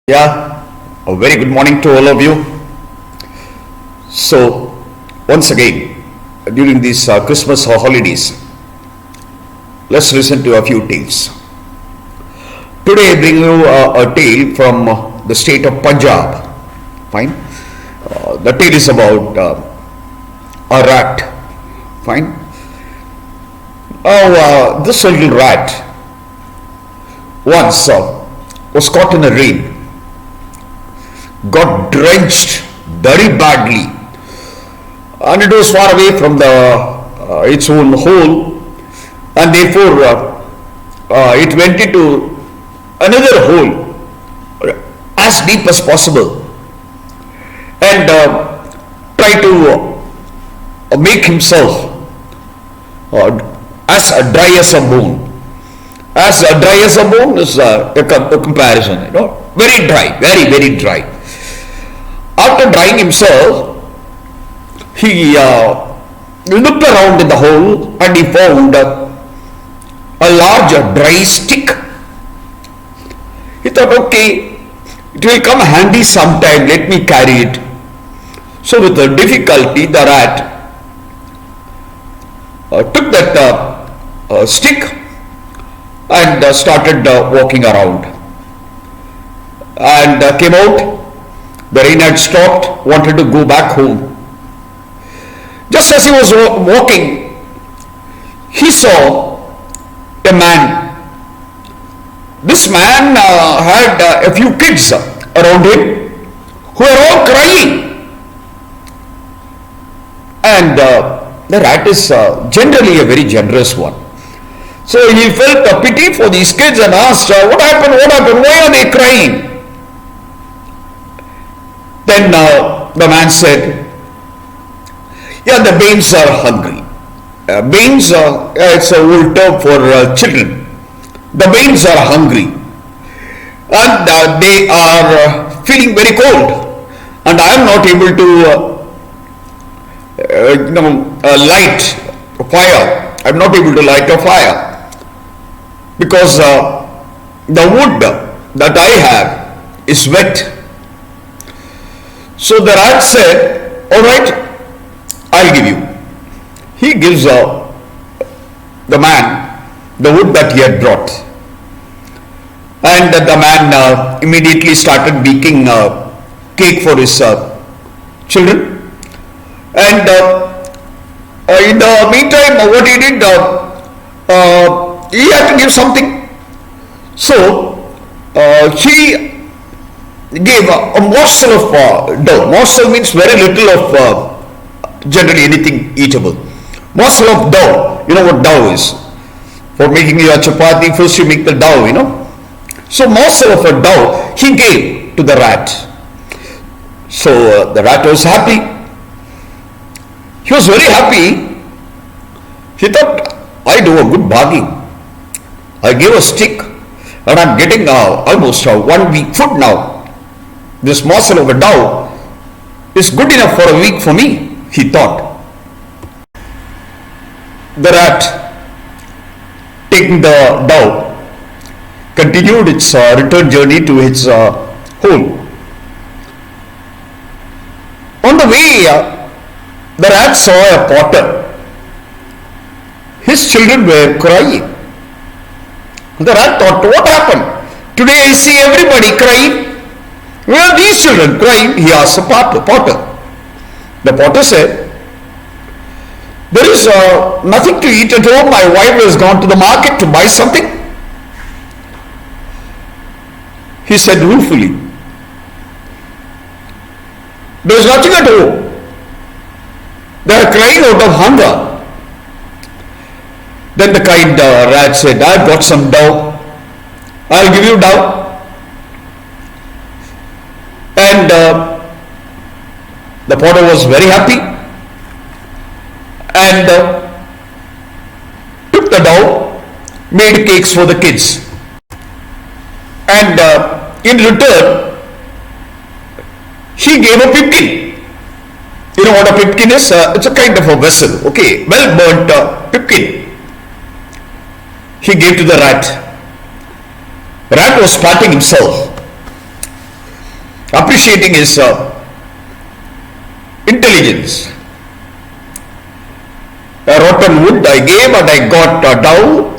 Yeah, a very good morning to all of you. So, once again, during these Christmas holidays, let's listen to a few tales. Today, I bring you a tale from the state of Punjab. Fine. The tale is about a rat. Fine. This little rat once was caught in a rain, got drenched very badly, and it was far away from its own hole, and therefore it went into another hole as deep as possible and tried to make himself as dry as a bone. As dry as a bone is a comparison, very dry, very, very dry. After drying himself, he looked around in the hole and he found a large dry stick. He thought, okay, it will come handy sometime, let me carry it. So with difficulty, the rat took that stick and started walking around, and came out. The rain had stopped, wanted to go back home. Just as he was walking, he saw a man. This man had a few kids around him who were all crying. And the rat is generally a very generous one. So he felt a pity for these kids and asked, what happened, why are they crying? Then the man said, yeah, the bairns are hungry. Bairns, it's an old term for children. The bairns are hungry and they are feeling very cold, and I am not able to light a fire. I am not able to light a fire because the wood that I have is wet. So the rat said, all right, I'll give you. He gives the man the wood that he had brought. And the man immediately started baking cake for his children. And in the meantime, what he did, he had to give something. So he gave a morsel of dough. Morsel means very little of generally anything eatable. Morsel of dough. You know what dough is? For making your chapati, first you make the dough, So morsel of a dough he gave to the rat. So the rat was happy. He was very happy. He thought, I do a good bargain. I gave a stick and I'm getting almost 1 week food now. This morsel of a dough is good enough for a week for me, he thought. The rat, taking the dough, continued its return journey to its home. On the way, the rat saw a potter. His children were crying. The rat thought, what happened? Today I see everybody crying. Where are these children crying? He asked the potter. The potter said, there is nothing to eat at home. My wife has gone to the market to buy something. He said ruefully, there is nothing at home. They are crying out of hunger. Then the kind rat said, I've got some dough. I'll give you dough. And the potter was very happy and took the dough, made cakes for the kids. And in return, he gave a pipkin. You know what a pipkin is? It's a kind of a vessel, okay, well burnt pipkin. He gave to the rat. Rat was patting himself. appreciating his intelligence. A rotten wood I gave and I got a dough,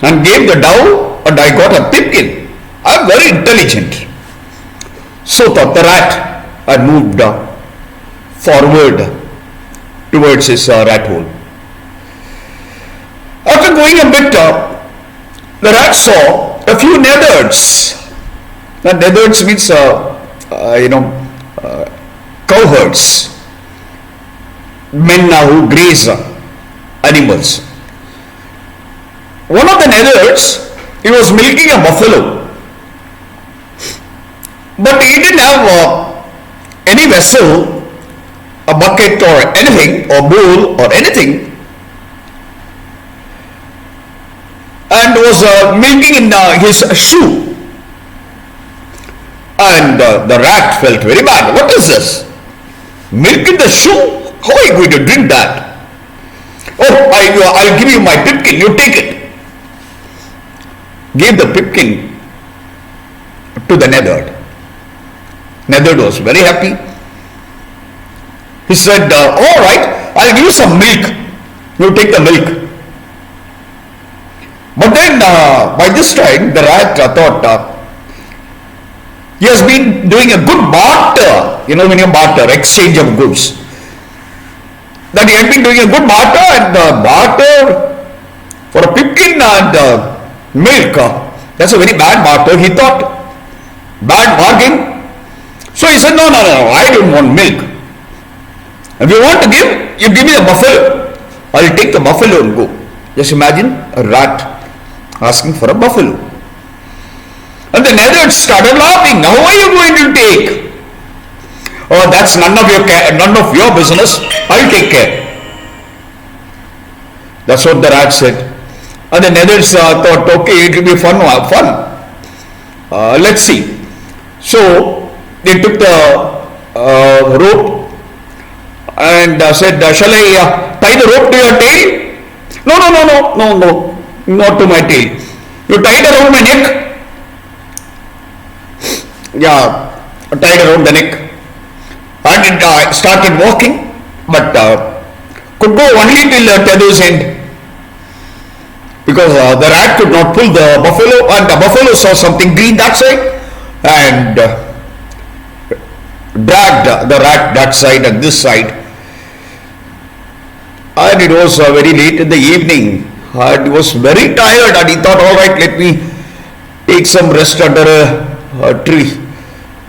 and gave the dough and I got a pipkin. I am very intelligent. So thought the rat, and moved forward towards his rat hole. After going a bit, the rat saw a few neathers. Now, neathers means cowherds, men who graze animals. One of the neathers, he was milking a buffalo, but he didn't have any vessel, a bucket or anything, or bowl or anything, and was milking in his shoe. And the rat felt very bad. What is this? Milk in the shoe? How are you going to drink that? Oh, I'll give you my pipkin, you take it. Gave the pipkin to the neatherd. Neatherd was very happy. He said, all right, I'll give you some milk. You take the milk. But then by this time the rat thought, he has been doing a good barter, when you barter, exchange of goods. That he had been doing a good barter, and barter for a pipkin and milk, that's a very bad barter. He thought, bad bargain. So he said, no, I don't want milk. If you want to give, you give me the buffalo. I'll take the buffalo and go. Just imagine a rat asking for a buffalo. And the neatherd started laughing. How are you going to take? Oh, that's none of your business. I'll take care. That's what the rat said. And the neathers thought, okay, it will be fun. Let's see. So they took the rope and said, shall I tie the rope to your tail? No, not to my tail. You tied around my neck. Yeah, tied around the neck. And it started walking, but could go only till tether's end, because the rat could not pull the buffalo, and the buffalo saw something green that side and dragged the rat that side and this side. And it was very late in the evening, and he was very tired, and he thought, all right, let me take some rest under a tree.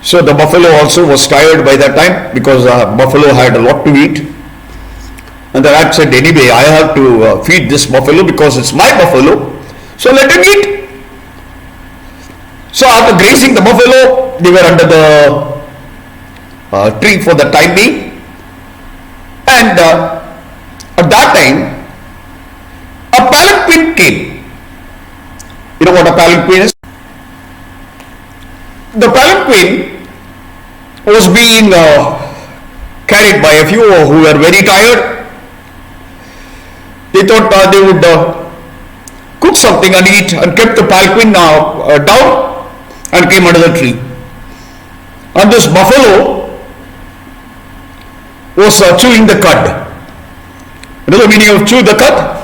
So the buffalo also was tired by that time, because buffalo had a lot to eat. And the rat said, anyway, I have to feed this buffalo because it's my buffalo, so let him eat. So after grazing the buffalo, they were under the tree for the time being. And at that time, a palanquin came. You know what a palanquin is? The palanquin was being carried by a few who were very tired. They thought they would cook something and eat, and kept the palanquin down and came under the tree. And this buffalo was chewing the cud. You know the meaning of chew the cud?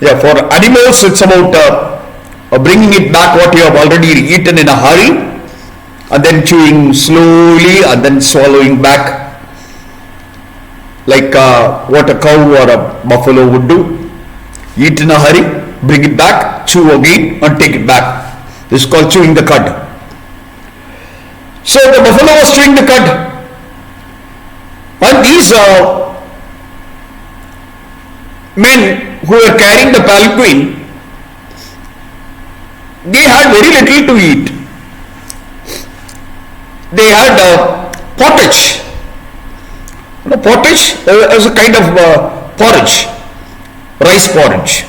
Yeah, for animals it's about bringing it back what you have already eaten in a hurry, and then chewing slowly and then swallowing back, like what a cow or a buffalo would do. Eat in a hurry, bring it back, chew again and take it back. This is called chewing the cud. So the buffalo was chewing the cud, and these men who were carrying the palanquin, they had very little to eat. They had pottage. Pottage is a kind of porridge, rice porridge.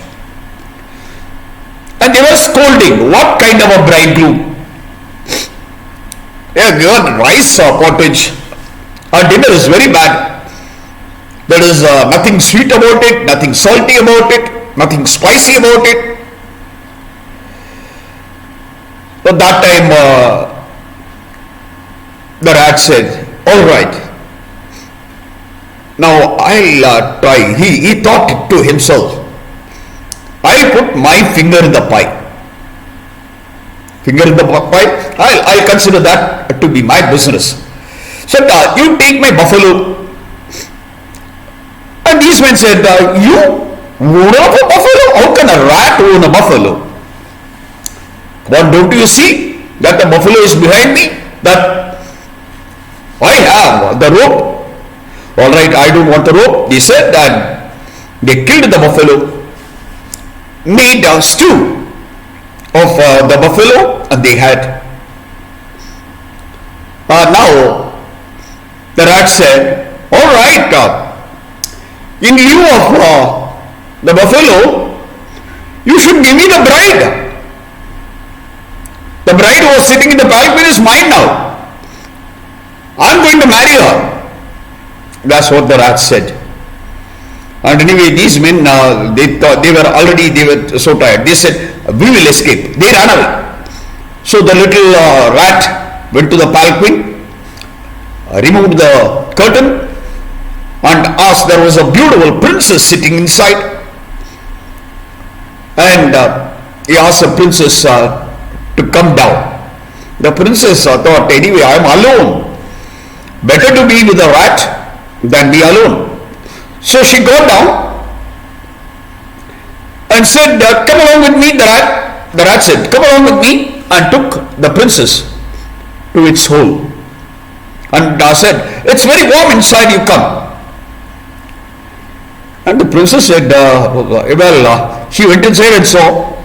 And they were scolding, what kind of a bridegroom? Yeah, given rice pottage, our dinner is very bad. There is nothing sweet about it, nothing salty about it, nothing spicy about it. But that time The rat said, all right, now I'll try. He thought to himself, I'll put my finger in the pie. Finger in the pie, I'll consider that to be my business. So you take my buffalo. And these men said, you own a buffalo? How can a rat own a buffalo? What, don't you see that the buffalo is behind me? That I have the rope. All right, I don't want the rope. They said that they killed the buffalo, made a stew of the buffalo, and they had. Now the rat said, all right, in lieu of the buffalo, you should give me the bride. The bride who was sitting in the balcony is mine now. I'm going to marry her. That's what the rat said. And anyway, these men, they were so tired. They said, we will escape. They ran away. So the little rat went to the balcony, removed the curtain, and asked, there was a beautiful princess sitting inside. And he asked the princess to come down. The princess thought, anyway, I am alone. Better to be with a rat than be alone. So she got down and said, come along with me. The rat said, come along with me, and took the princess to its hole. And said, it's very warm inside, you come. And the princess said, he went inside and saw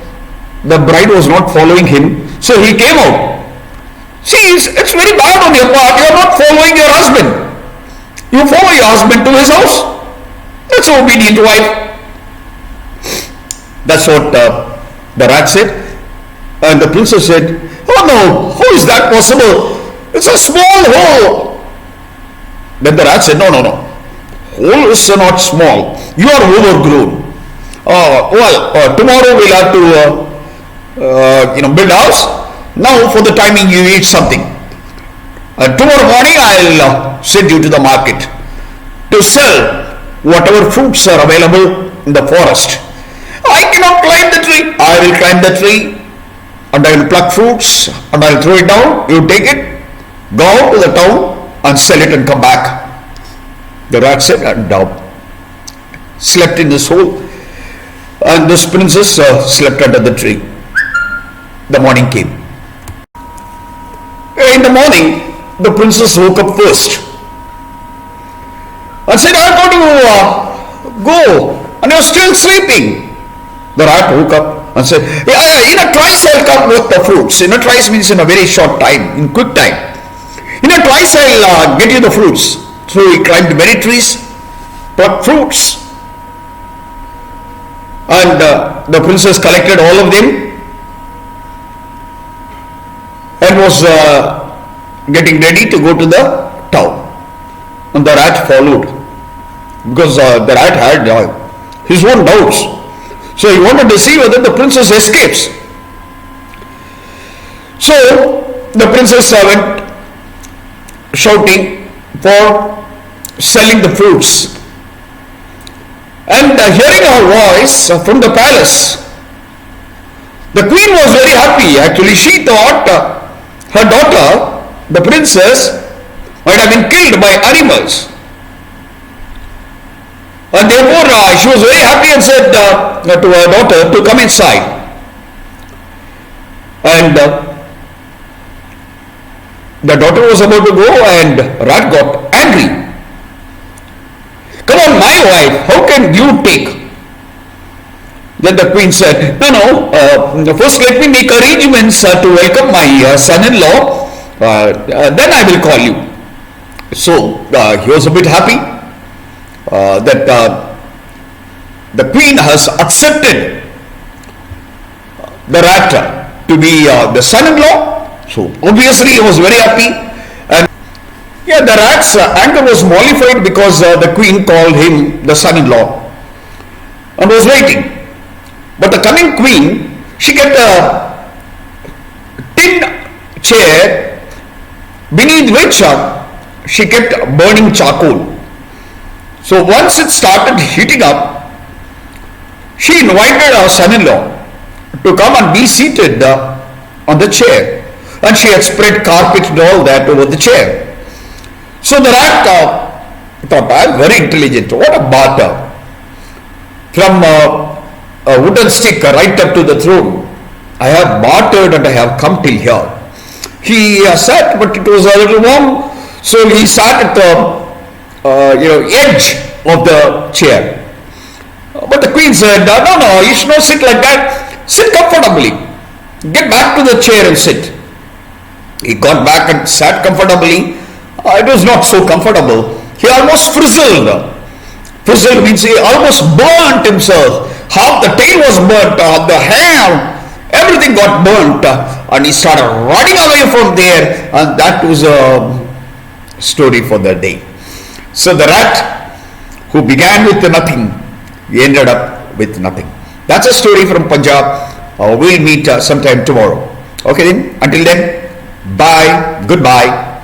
the bride was not following him. So he came out. See, it's very bad on your part. You are not following your husband. You follow your husband to his house. That's an obedient wife. That's what the rat said. And the princess said, oh no, how is that possible? It's a small hole. Then the rat said, no. Hole is not small. You are overgrown. Tomorrow we'll have to build a house. Now for the timing you eat something. Tomorrow morning I'll send you to the market to sell whatever fruits are available in the forest. I cannot climb the tree. I will climb the tree and I will pluck fruits and I will throw it down. You take it, go out to the town and sell it and come back. The rat said, and slept in this hole. And this princess slept under the tree. The morning came. In the morning, the princess woke up first and said, I got to go, and you're still sleeping. The rat woke up and said, in a trice I'll come with the fruits. In a trice means in a very short time, in quick time. In a trice I'll get you the fruits. So he climbed many trees, plucked fruits, and the princess collected all of them and was getting ready to go to the town. And the rat followed because the rat had his own doubts. So he wanted to see whether the princess escapes. So the princess went shouting for selling the fruits. And hearing her voice from the palace, the queen was very happy. Actually, she thought her daughter, the princess, might have been killed by animals. And therefore, she was very happy and said to her daughter to come inside. And the daughter was about to go and rat got angry. Come on, my wife, how can you take? Then the queen said, no, first let me make arrangements to welcome my son-in-law, then I will call you. So he was a bit happy that the queen has accepted the rat to be the son-in-law. So obviously he was very happy. And the rat's anger was mollified because the queen called him the son-in-law and was waiting. But the coming queen, she kept a tin chair beneath in which she kept burning charcoal. So once it started heating up, she invited her son-in-law to come and be seated on the chair, and she had spread carpet and all that over the chair. So the rat thought, I'm very intelligent. What a barter! From a wooden stick right up to the throne, I have bartered and I have come till here. He sat, but it was a little warm, so he sat at the edge of the chair. But the queen said, no, you should not sit like that. Sit comfortably. Get back to the chair and sit. He got back and sat comfortably. It was not so comfortable. He almost frizzled. Frizzled means he almost burnt himself. Half the tail was burnt, the hair, everything got burnt, and he started running away from there, and that was a story for the day. So the rat, who began with nothing, he ended up with nothing. That's a story from Punjab. We'll meet sometime tomorrow. Okay then, until then, bye, goodbye.